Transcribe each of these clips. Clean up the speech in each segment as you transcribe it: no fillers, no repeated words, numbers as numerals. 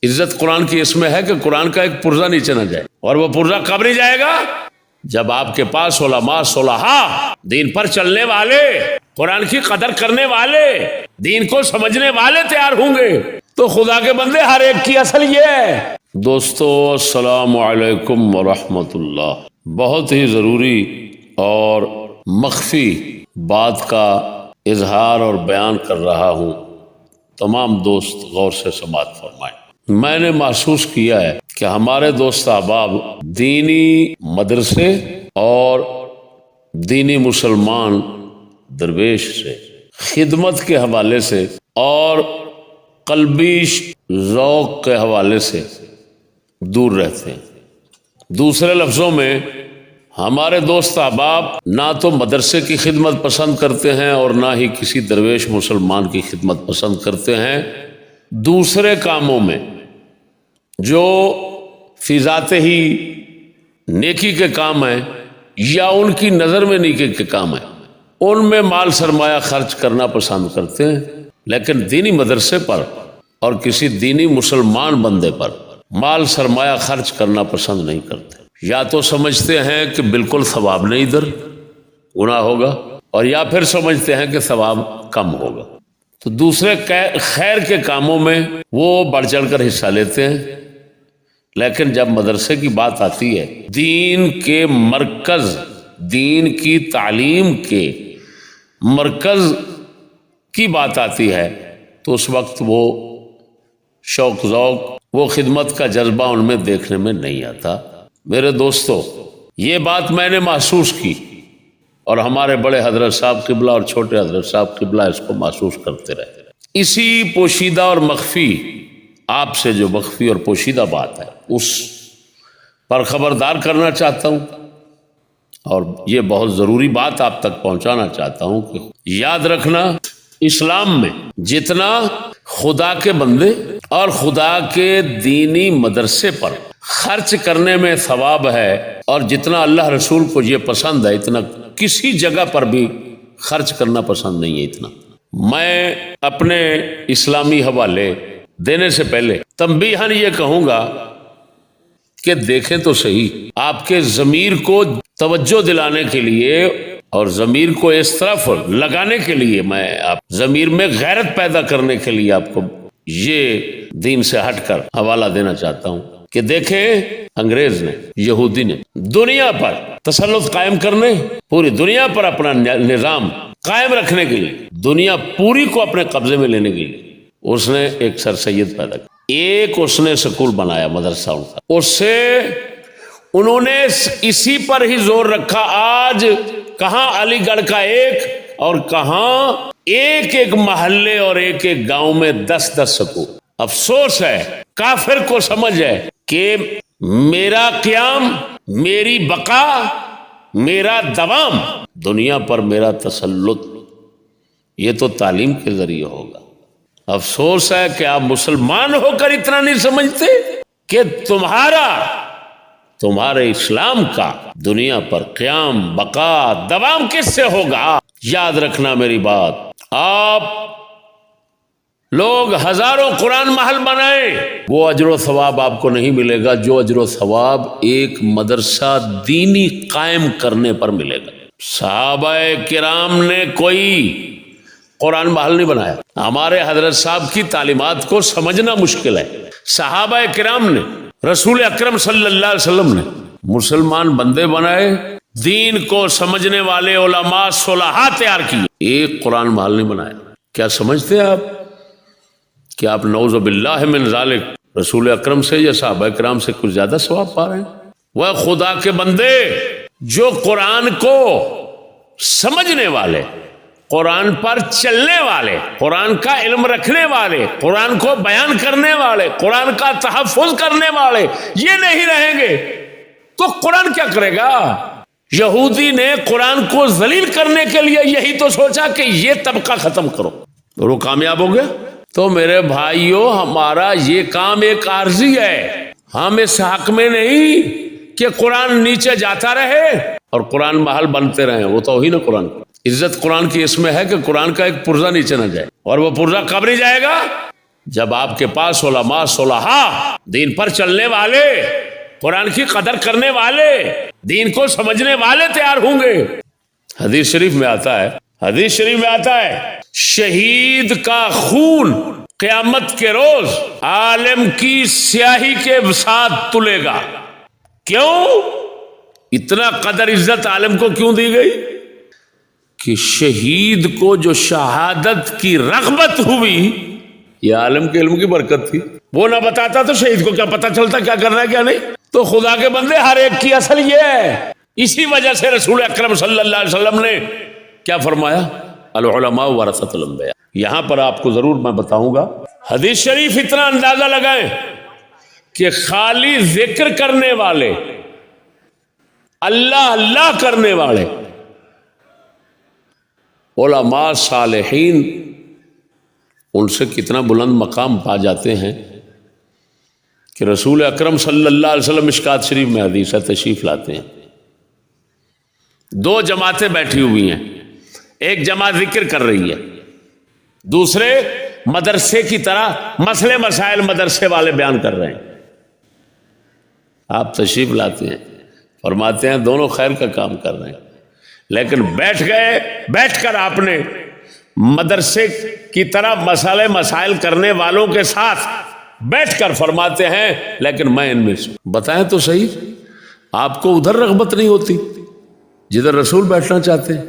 عزت قرآن کی اس میں ہے کہ قرآن کا ایک پرزہ نیچے نہ جائے. اور وہ پرزہ کب نہیں جائے گا؟ جب آپ کے پاس علماء صلحاء، دین پر چلنے والے، قرآن کی قدر کرنے والے، دین کو سمجھنے والے تیار ہوں گے. تو خدا کے بندے ہر ایک کی اصل یہ ہے. دوستو السلام علیکم ورحمۃ اللہ. بہت ہی ضروری اور مخفی بات کا اظہار اور بیان کر رہا ہوں، تمام دوست غور سے سماعت فرمائیں. میں نے محسوس کیا ہے کہ ہمارے دوست احباب دینی مدرسے اور دینی مسلمان درویش سے، خدمت کے حوالے سے اور قلبی ذوق کے حوالے سے دور رہتے ہیں. دوسرے لفظوں میں ہمارے دوست احباب نہ تو مدرسے کی خدمت پسند کرتے ہیں اور نہ ہی کسی درویش مسلمان کی خدمت پسند کرتے ہیں. دوسرے کاموں میں جو فی ذات ہی نیکی کے کام ہیں یا ان کی نظر میں نیکی کے کام ہیں، ان میں مال سرمایہ خرچ کرنا پسند کرتے ہیں، لیکن دینی مدرسے پر اور کسی دینی مسلمان بندے پر مال سرمایہ خرچ کرنا پسند نہیں کرتے. یا تو سمجھتے ہیں کہ بالکل ثواب نہیں، ادھر گناہ ہوگا، اور یا پھر سمجھتے ہیں کہ ثواب کم ہوگا. تو دوسرے خیر کے کاموں میں وہ بڑھ چڑھ کر حصہ لیتے ہیں، لیکن جب مدرسے کی بات آتی ہے، دین کے مرکز، دین کی تعلیم کے مرکز کی بات آتی ہے، تو اس وقت وہ شوق ذوق، وہ خدمت کا جذبہ ان میں دیکھنے میں نہیں آتا. میرے دوستو، یہ بات میں نے محسوس کی، اور ہمارے بڑے حضرت صاحب قبلہ اور چھوٹے حضرت صاحب قبلہ اس کو محسوس کرتے رہے. اسی پوشیدہ اور مخفی، آپ سے جو مخفی اور پوشیدہ بات ہے اس پر خبردار کرنا چاہتا ہوں، اور یہ بہت ضروری بات آپ تک پہنچانا چاہتا ہوں کہ یاد رکھنا، اسلام میں جتنا خدا کے بندے اور خدا کے دینی مدرسے پر خرچ کرنے میں ثواب ہے، اور جتنا اللہ رسول کو یہ پسند ہے، اتنا کسی جگہ پر بھی خرچ کرنا پسند نہیں ہے. اتنا میں اپنے اسلامی حوالے دینے سے پہلے تنبیہاً یہ کہوں گا کہ دیکھیں تو صحیح، آپ کے ضمیر کو توجہ دلانے کے لیے اور ضمیر کو اس طرف لگانے کے لیے، میں آپ ضمیر میں غیرت پیدا کرنے کے لیے آپ کو یہ دین سے ہٹ کر حوالہ دینا چاہتا ہوں کہ دیکھیں، انگریز نے، یہودی نے دنیا پر تسلط قائم کرنے، پوری دنیا پر اپنا نظام قائم رکھنے کے لیے، دنیا پوری کو اپنے قبضے میں لینے کے لیے اس نے ایک سر سید پیدا کیا. ایک اس نے سکول بنایا، مدرسہ ان کا، اس سے انہوں نے اسی پر ہی زور رکھا. آج کہاں علی گڑھ کا ایک اور کہاں ایک ایک محلے اور ایک ایک گاؤں میں 10 سکول. افسوس ہے، کافر کو سمجھ ہے کہ میرا قیام، میری بقا، میرا دوام، دنیا پر میرا تسلط، یہ تو تعلیم کے ذریعے ہوگا. افسوس ہے کہ آپ مسلمان ہو کر اتنا نہیں سمجھتے کہ تمہارے اسلام کا دنیا پر قیام، بقا، دوام کس سے ہوگا. یاد رکھنا میری بات، آپ لوگ ہزاروں قرآن محل بنائیں، وہ اجر و ثواب آپ کو نہیں ملے گا جو اجر و ثواب ایک مدرسہ دینی قائم کرنے پر ملے گا. صحابہ کرام نے کوئی قرآن محل نہیں بنایا. ہمارے حضرت صاحب کی تعلیمات کو سمجھنا مشکل ہے. صحابہ کرام نے، رسول اکرم صلی اللہ علیہ وسلم نے مسلمان بندے بنائے، دین کو سمجھنے والے علماء صلحاء تیار کیے، ایک قرآن محل نہیں بنایا. کیا سمجھتے ہیں آپ کہ آپ نعوذ باللہ من ذالک رسول اکرم سے یا صحابہ کرام سے کچھ زیادہ ثواب پا رہے ہیں؟ وہ خدا کے بندے جو قرآن کو سمجھنے والے، قرآن پر چلنے والے، قرآن کا علم رکھنے والے، قرآن کو بیان کرنے والے، قرآن کا تحفظ کرنے والے یہ نہیں رہیں گے تو قرآن کیا کرے گا؟ یہودی نے قرآن کو ذلیل کرنے کے لیے یہی تو سوچا کہ یہ طبقہ ختم کرو، اور وہ کامیاب ہو گیا. تو میرے بھائیوں، ہمارا یہ کام ایک عارضی ہے. ہم اس حق میں نہیں کہ قرآن نیچے جاتا رہے اور قرآن محل بنتے رہیں، وہ توہین قرآن. عزت قرآن کی اس میں ہے کہ قرآن کا ایک پرزہ نیچے نہ جائے. اور وہ پرزہ کب نہیں جائے گا؟ جب آپ کے پاس علماء صلحاء دین پر چلنے والے، قرآن کی قدر کرنے والے، دین کو سمجھنے والے تیار ہوں گے۔ حدیث شریف میں آتا ہے شہید کا خون قیامت کے روز عالم کی سیاہی کے ساتھ تلے گا۔ کیوں؟ اتنا قدر عزت عالم کو کیوں دی گئی کہ شہید کو جو شہادت کی رغبت ہوئی، یہ عالم کے علم کی برکت تھی۔ وہ نہ بتاتا تو شہید کو کیا پتا چلتا کیا کرنا ہے کیا نہیں۔ تو خدا کے بندے، ہر ایک کی اصل یہ ہے۔ اسی وجہ سے رسول اکرم صلی اللہ علیہ وسلم نے کیا فرمایا؟ العلماء ورثۃ الانبیاء۔ یہاں پر آپ کو ضرور میں بتاؤں گا، حدیث شریف اتنا اندازہ لگائیں کہ خالی ذکر کرنے والے، اللہ اللہ کرنے والے علماء صالحین، ان سے کتنا بلند مقام پا جاتے ہیں کہ رسول اکرم صلی اللہ علیہ وسلم مشکات شریف میں حدیث ہے، تشریف لاتے ہیں، دو جماعتیں بیٹھی ہوئی ہیں، ایک جماعت ذکر کر رہی ہے، دوسرے مدرسے کی طرح مسئلے مسائل مدرسے والے بیان کر رہے ہیں۔ آپ تشریف لاتے ہیں، فرماتے ہیں دونوں خیر کا کام کر رہے ہیں، لیکن بیٹھ کر آپ نے مدرسے کی طرح مسئلے مسائل کرنے والوں کے ساتھ بیٹھ کر فرماتے ہیں لیکن میں ان میں سے، بتائیں تو صحیح، آپ کو ادھر رغبت نہیں ہوتی جدھر رسول بیٹھنا چاہتے ہیں؟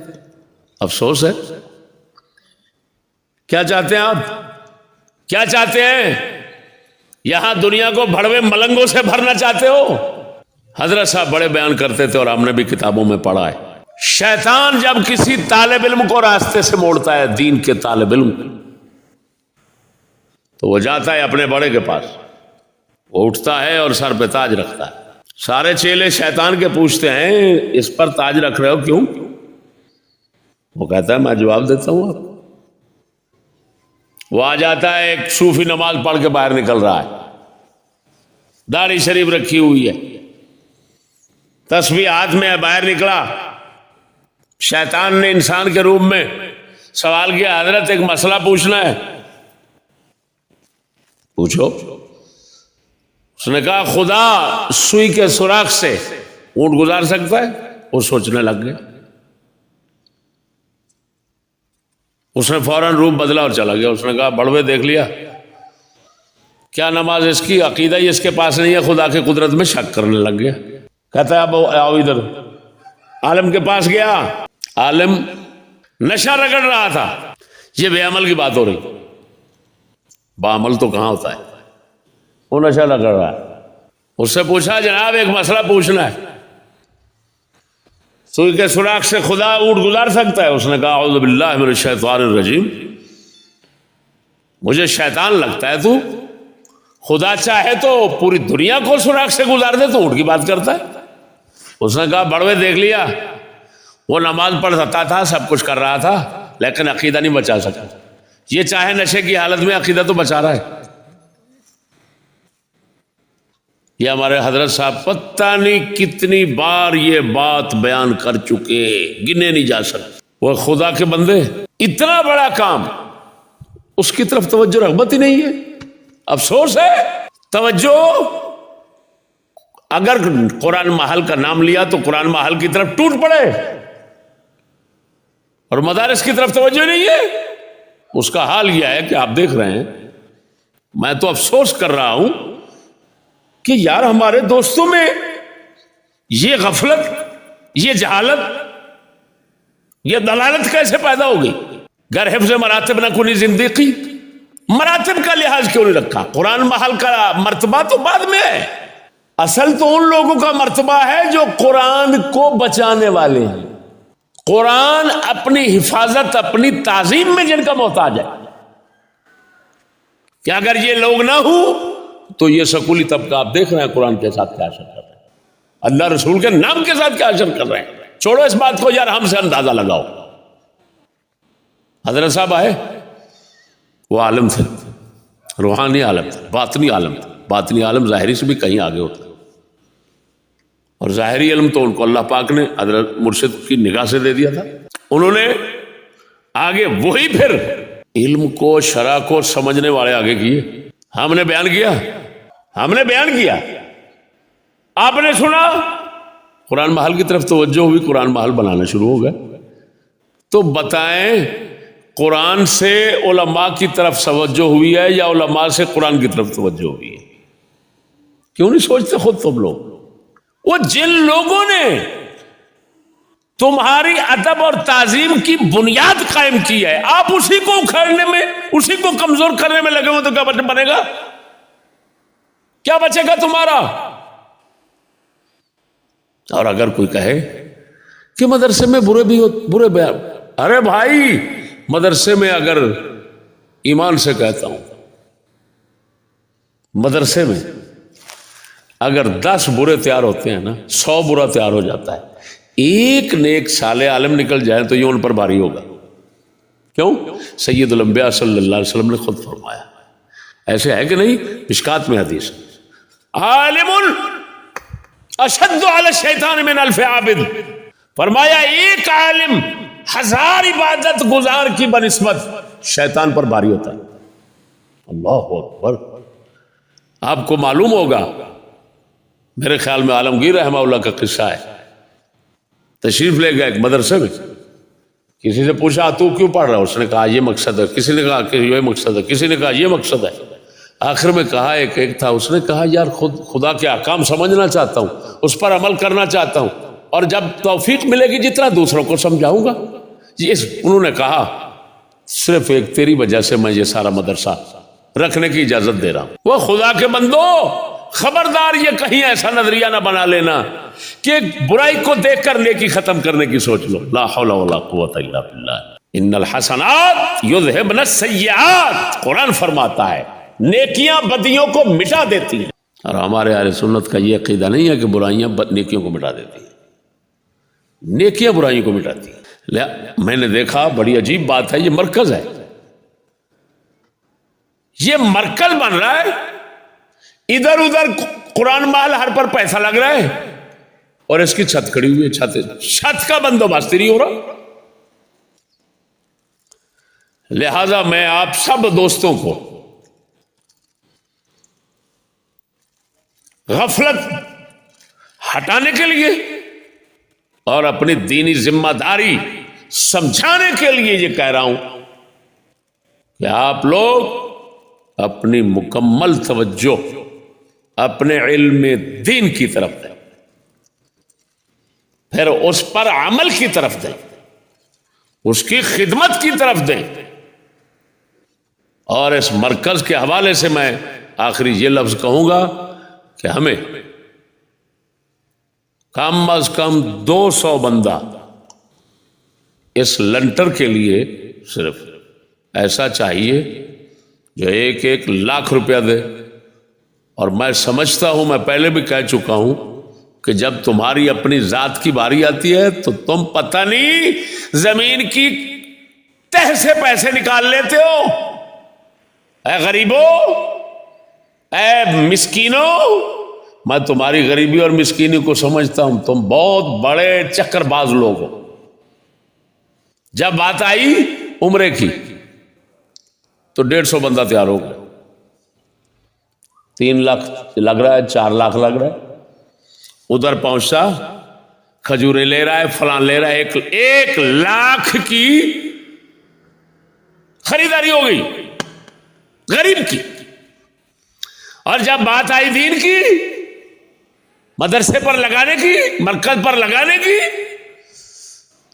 افسوس ہے۔ کیا چاہتے ہیں آپ؟ کیا چاہتے ہیں؟ یہاں دنیا کو بھڑوے ملنگوں سے بھرنا چاہتے ہو؟ حضرت صاحب بڑے بیان کرتے تھے اور ہم نے بھی کتابوں میں پڑھا ہے، شیطان جب کسی طالب علم کو راستے سے موڑتا ہے، دین کے طالب علم، تو وہ جاتا ہے اپنے بڑے کے پاس، وہ اٹھتا ہے اور سر پہ تاج رکھتا ہے۔ سارے چیلے شیطان کے پوچھتے ہیں اس پر تاج رکھ رہے ہو کیوں؟ وہ کہتا ہے میں جواب دیتا ہوں آپ۔ وہ آ جاتا ہے، ایک صوفی نماز پڑھ کے باہر نکل رہا ہے، داڑھی شریف رکھی ہوئی ہے، تسبیح ہاتھ میں ہے، باہر نکلا، شیطان نے انسان کے روپ میں سوال کیا حضرت ایک مسئلہ پوچھنا ہے، پوچھو۔ اس نے کہا خدا سوئی کے سوراخ سے اونٹ گزار سکتا ہے؟ وہ سوچنے لگ گیا، اس نے فوراً روپ بدلا اور چلا گیا۔ اس نے کہا بڑوے دیکھ لیا، کیا نماز اس کی عقیدہ ہی اس کے پاس نہیں ہے، خدا کی قدرت میں شک کرنے لگ گیا۔ کہتا ہے اب آؤ ادھر۔ عالم کے پاس گیا، عالم نشہ رگڑ رہا تھا، یہ بے عمل کی بات ہو رہی، بعمل تو کہاں ہوتا ہے، وہ نشہ رگڑ رہا ہے۔ اس سے پوچھا جناب ایک مسئلہ پوچھنا ہے، سوئی کے سوراخ سے خدا اونٹ گزار سکتا ہے؟ اس نے کہا اعوذ باللہ من الشیطان الرجیم، مجھے شیطان لگتا ہے تو، خدا چاہے تو پوری دنیا کو سوراخ سے گزار دے تو اونٹ کی بات کرتا ہے۔ اس نے کہا بڑوے دیکھ لیا، وہ نماز پڑھتا تھا، سب کچھ کر رہا تھا، لیکن عقیدہ نہیں بچا سکا، یہ چاہے نشے کی حالت میں عقیدہ تو بچا رہا ہے۔ یہ ہمارے حضرت صاحب پتہ نہیں کتنی بار یہ بات بیان کر چکے، گنے نہیں جا سکتے۔ وہ خدا کے بندے، اتنا بڑا کام، اس کی طرف توجہ رغبت ہی نہیں ہے۔ افسوس ہے، توجہ اگر قرآن محل کا نام لیا تو قرآن محل کی طرف ٹوٹ پڑے، اور مدارس کی طرف توجہ نہیں ہے۔ اس کا حال یہ ہے کہ آپ دیکھ رہے ہیں، میں تو افسوس کر رہا ہوں کہ یار ہمارے دوستوں میں یہ غفلت، یہ جہالت، یہ دلالت کیسے پیدا ہو گئی؟ گر حفظ مراتب نہ کنی زندگی، مراتب کا لحاظ کیوں نہیں رکھا؟ قرآن محل کا مرتبہ تو بعد میں ہے، اصل تو ان لوگوں کا مرتبہ ہے جو قرآن کو بچانے والے ہیں، قرآن اپنی حفاظت، اپنی تعظیم میں جن کا محتاج ہے۔ کہ اگر یہ لوگ نہ ہوں تو یہ سکولی طبقہ آپ دیکھ رہے ہیں قرآن کے ساتھ کیا اشر کر رہے ہیں، اللہ رسول کے نام کے ساتھ کیا اشر کر رہے ہیں۔ چھوڑو اس بات کو یار، ہم سے اندازہ لگاؤ۔ حضرت صاحب آئے، وہ عالم تھے، روحانی عالم تھے، باطنی عالم تھے، باطنی عالم ظاہری سے بھی کہیں آگے ہوتا ہے، اور ظاہری علم تو ان کو اللہ پاک نے حضرت مرشد کی نگاہ سے دے دیا تھا۔ انہوں نے آگے وہی پھر علم کو شرع کو سمجھنے والے آگے کیے. ہم نے بیان کیا آپ نے سنا, قرآن محل کی طرف توجہ ہوئی, قرآن محل بنانا شروع ہو گئے. تو بتائیں قرآن سے علماء کی طرف توجہ ہوئی ہے یا علماء سے قرآن کی طرف توجہ ہوئی ہے؟ کیوں نہیں سوچتے خود تم لوگ؟ وہ جن لوگوں نے تمہاری ادب اور تعظیم کی بنیاد قائم کی ہے, آپ اسی کو اکھاڑنے میں, اسی کو کمزور کرنے میں لگے ہوئے, تو کیا بنے گا؟ کیا بچے گا تمہارا؟ اور اگر کوئی کہے کہ مدرسے میں برے بیان, ارے بھائی مدرسے میں اگر ایمان سے کہتا ہوں, مدرسے میں اگر 10 برے تیار ہوتے ہیں نا, 100 برا تیار ہو جاتا ہے. ایک نیک صالح عالم نکل جائے تو یہ ان پر بھاری ہوگا. کیوں؟ سید الانبیاء صلی اللہ علیہ وسلم نے خود فرمایا. ایسے ہے کہ نہیں؟ مشکات میں حدیث, عالم اشد علی الشیطان من 1000 عابد. فرمایا ایک عالم 1000 عبادت گزار کی بنسبت شیطان پر بھاری ہوتا ہے. اللہ اکبر. آپ کو معلوم ہوگا, میرے خیال میں عالمگیر رحمہ اللہ کا قصہ ہے. تشریف لے گئے ایک مدرسے میں, کسی سے پوچھا تو کیوں پڑھ رہا ہے؟ اس نے کہا یہ مقصد ہے, کسی نے کہا کہ یہ مقصد ہے, کسی نے کہا یہ مقصد ہے. آخر میں کہا ایک تھا, اس نے کہا یار خدا کے احکام سمجھنا چاہتا ہوں, اس پر عمل کرنا چاہتا ہوں, اور جب توفیق ملے گی جتنا دوسروں کو سمجھاؤں گا. انہوں نے کہا صرف ایک تیری وجہ سے میں یہ سارا مدرسہ رکھنے کی اجازت دے رہا ہوں. وہ خدا کے بندو خبردار یہ کہیں ایسا نظریہ نہ بنا لینا کہ برائی کو دیکھ کر نیکی ختم کرنے کی سوچ لو. لا حول ولا قوت الا باللہ. ان الحسنات یذہبن السیئات, قرآن فرماتا ہے نیکیاں بدیوں کو مٹا دیتی ہیں. اور ہمارے اہل سنت کا یہ عقیدہ نہیں ہے کہ برائیاں نیکیوں کو مٹا دیتی ہیں. نیکیاں برائیوں کو مٹاتی ہیں. میں نے دیکھا بڑی عجیب بات ہے, یہ مرکز ہے, یہ مرکز بن رہا ہے, ادھر ادھر قرآن محل ہر پر پیسہ لگ رہا ہے, اور اس کی چھت کھڑی ہوئی ہے, چھت کا بندوبست نہیں ہو رہا. لہذا میں آپ سب دوستوں کو غفلت ہٹانے کے لیے اور اپنی دینی ذمہ داری سمجھانے کے لیے یہ کہہ رہا ہوں کہ آپ لوگ اپنی مکمل توجہ اپنے علم دین کی طرف دیں, پھر اس پر عمل کی طرف دیں, اس کی خدمت کی طرف دیں. اور اس مرکز کے حوالے سے میں آخری یہ لفظ کہوں گا کہ ہمیں کم از کم 200 بندہ اس لنٹر کے لیے صرف ایسا چاہیے جو 1 لاکھ روپیہ دے. اور میں سمجھتا ہوں, میں پہلے بھی کہہ چکا ہوں کہ جب تمہاری اپنی ذات کی باری آتی ہے تو تم پتہ نہیں زمین کی تہ سے پیسے نکال لیتے ہو. اے غریبو, اے مسکینو, میں تمہاری غریبی اور مسکینی کو سمجھتا ہوں, تم بہت بڑے چکر باز لوگ ہو. جب بات آئی عمرے کی تو 150 بندہ تیار ہو گیا, 3 لاکھ لگ رہا ہے, 4 لاکھ لگ رہا ہے. ادھر پہنچا, کھجوریں لے رہا ہے, فلان لے رہا ہے, 1 لاکھ کی خریداری ہو گئی غریب کی. اور جب بات آئی دین کی, مدرسے پر لگانے کی, مرکز پر لگانے کی,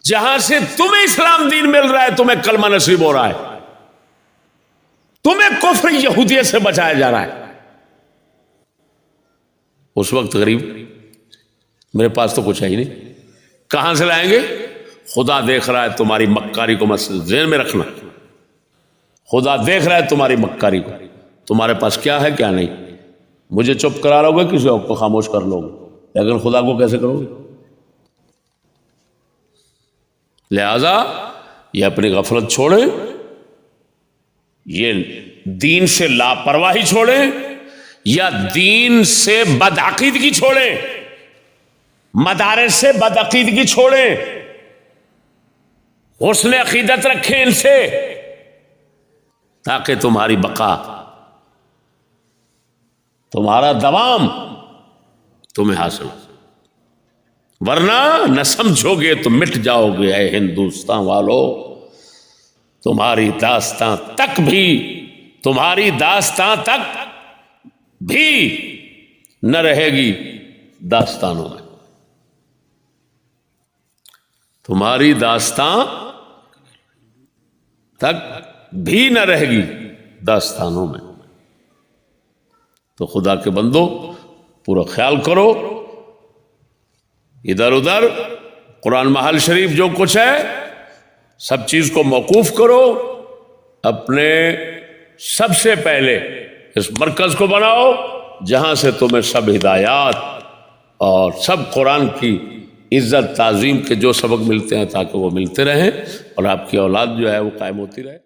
جہاں سے تمہیں اسلام دین مل رہا ہے, تمہیں کلمہ نصیب ہو رہا ہے, تمہیں کفر یہودیت سے بچایا جا رہا ہے, اس وقت غریب میرے پاس تو کچھ ہے ہی نہیں, کہاں سے لائیں گے؟ خدا دیکھ رہا ہے تمہاری مکاری کو, ذہن میں رکھنا, خدا دیکھ رہا ہے تمہاری مکاری کو, تمہارے پاس کیا ہے کیا نہیں. مجھے چپ کرا لو گے, کسی اور کو خاموش کر لو گے, لیکن خدا کو کیسے کرو گے؟ لہذا یہ اپنی غفلت چھوڑیں, یہ دین سے لاپرواہی چھوڑیں, یا دین سے بدعقیدگی چھوڑیں, مدارس سے بدعقیدگی چھوڑیں, حسن عقیدت رکھیں ان سے, تاکہ تمہاری بقا، تمہارا دوام تمہیں حاصل ہو، ورنہ نہ سمجھو گے تو مٹ جاؤ گے اے ہندوستان والو۔ تمہاری داستان تک بھی نہ رہے گی داستانوں میں، تمہاری داستان تک بھی نہ رہے گی داستانوں میں۔ تو خدا کے بندو پورا خیال کرو، ادھر ادھر قرآن محل شریف جو کچھ ہے سب چیز کو موقوف کرو، اپنے سب سے پہلے اس مرکز کو بناؤ جہاں سے تمہیں سب ہدایات اور سب قرآن کی عزت تعظیم کے جو سبق ملتے ہیں تاکہ وہ ملتے رہیں اور آپ کی اولاد جو ہے وہ قائم ہوتی رہے۔